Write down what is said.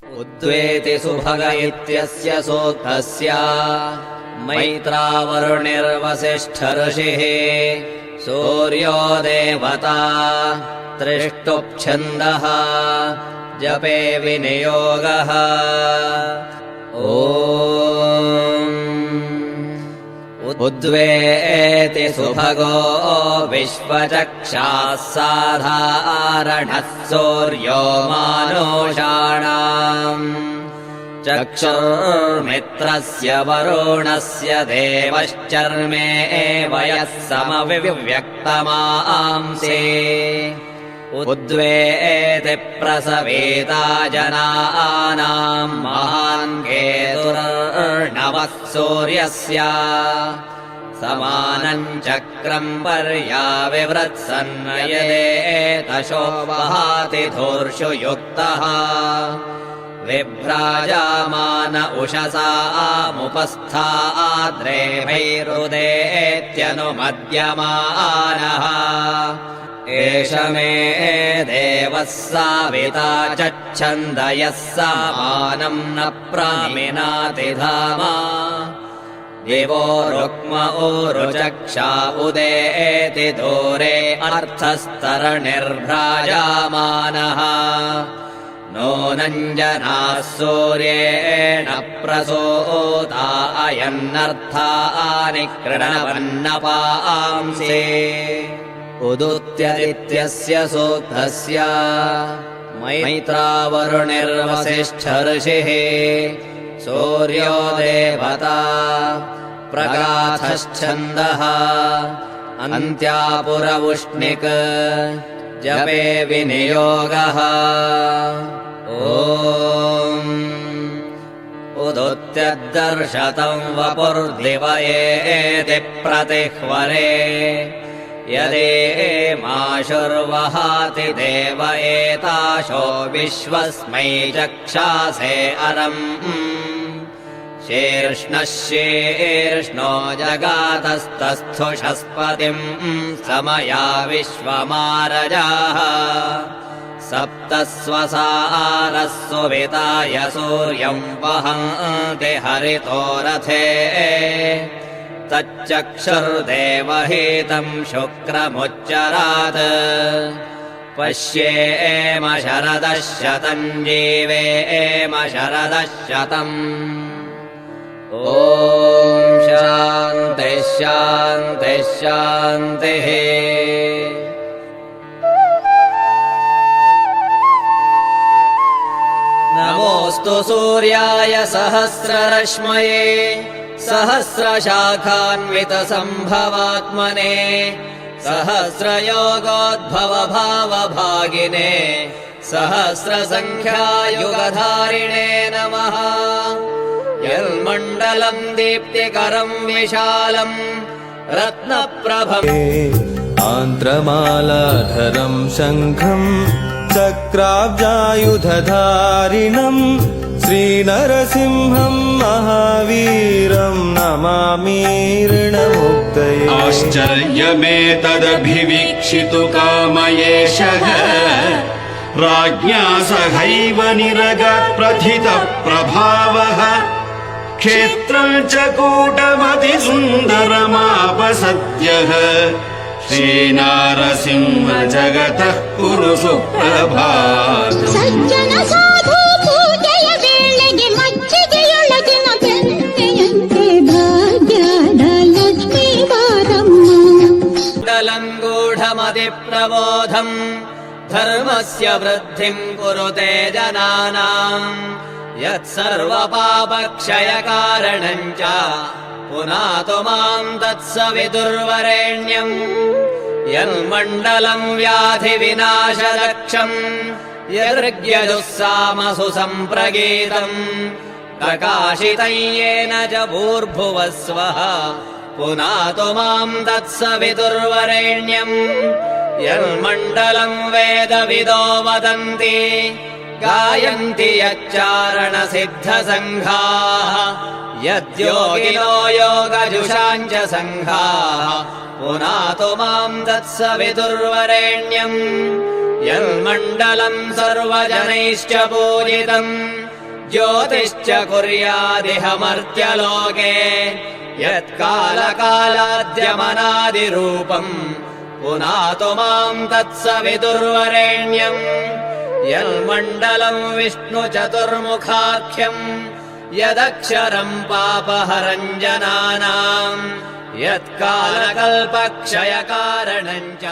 उद्वेति सुभग इत्यस्य सूक्तस्य मैत्रावरुणिर्वसिष्ठऋषिः सूर्यो देवता त्रिष्टुप्छन्दः जपे विनियोगः उद्वेति सुभगो विश्वचक्षाः साधारणः सूर्यो मानुषाणाम् चक्षुर्मित्रस्य वरुणस्य देवश्चर्मे वयः समविव्यक्तमांसे उद्वेति प्रसवेता जनानाम् महान् केतुर्नवः सूर्यस्य समानम् चक्रम् पर्याविवृत्सन्नयदेतशो वहाति धूर्षु युक्तः विभ्राजामान उषसामुपस्थाद्रेभैरुदेत्यनुमद्यमानः एष मे देवः साविता चच्छन्द यः समानम् न प्रामिनाति धामा दिवो रुक्म ऊरुचक्षा उदेति दूरे अर्थस्तरणिर्भ्राजामानः नूनम् जनाः सूर्येण प्रसूता अयन्नर्थानि कृणवन्नपांसे उदुत्यदित्यस्य सूक्तस्य मैत्रावरुणिर्वसिष्ठऋषिः सूर्यो देवता प्रगाथश्छन्दः अन्त्यापुरवुष्णिक् जपे विनियोगः उदुत्यद्दर्शतम् वपुर्दिवयेति प्रतिह्वरे यदेमाशुर्वहाति देव एताशो विश्वस्मै चक्षासे अरम् शीर्ष्णः शीर्ष्णो जगातस्तस्थुषस्पतिम् समया विश्वमारजाः सप्तस्वसारः सुविताय सूर्यम् वहन्ति हरितो रथे तच्चक्षुर्देवहीतम् शुक्रमुच्चरात् पश्येम शरदः शतम् जीवेम शरदः शतम् ॐ शान्तिः शान्तिः शान्तिः नमोऽस्तु सूर्याय सहस्ररश्मये सहस्रशाखान्वितसम्भवात्मने सहस्रयोगोद्भवभावभागिने सहस्रसङ्ख्यायुगधारिणे नमः यन्मण्डलम् दीप्तिकरम् विशालम् रत्नप्रभम् आन्त्रमालाधरम् शङ्खम् चक्राब्जायुधधारिणम् श्रीनरसिंहम् महावीरम् नमामीर्णमुक्तये आश्चर्यमेतदभिवीक्षितु कामयेशः राज्ञा सहैव निरगप्रथितः प्रभावः क्षेत्रम् च कूटमतिसुन्दरमापसद्यः श्रीनारसिंह जगतः कुरु सुप्रभातम् सज्जन साधु पूजय ವೇಳೆಗೆ ಮಜ್ಜಿಗೆಯೊಳಗಿನ ಬೆಣ್ಣೆಯಂತೆ ಭಾಗ್ಯದ ಲಕ್ಷ್ಮೀ ಬಾರಮ್ಮ गूढमतिप्रबोधम् धर्मस्य वृद्धिम् कुरुते जनानाम् यत्सर्वपापक्षयकारणम् च पुनातु माम् तत्सवितुर्वरेण्यम् यन्मण्डलम् व्याधिविनाशलक्षम् यदृग्यजुस्सामसु सम्प्रगीतम् प्रकाशितं येन च भूर्भुवः स्वः पुनातु माम् तत्सवितुर्वरेण्यम् यन्मण्डलम् वेदविदो वदन्ति गायन्ति यच्चारणसिद्धसङ्घाः यद्योगिनो योगजुषाम् च सङ्घाः पुनातु माम् तत्सवितुर्वरेण्यम् यन्मण्डलम् सर्वजनैश्च पूजितम् ज्योतिश्च कुर्यादिह मर्त्यलोके यत्कालकालाद्यमनादिरूपम् पुनातु माम् तत्सविदुर्वरेण्यम् यन्मण्डलम् विष्णुचतुर्मुखाख्यम् यदक्षरम् पापहरम् जनानाम् यत्कालकल्पक्षयकारणम् च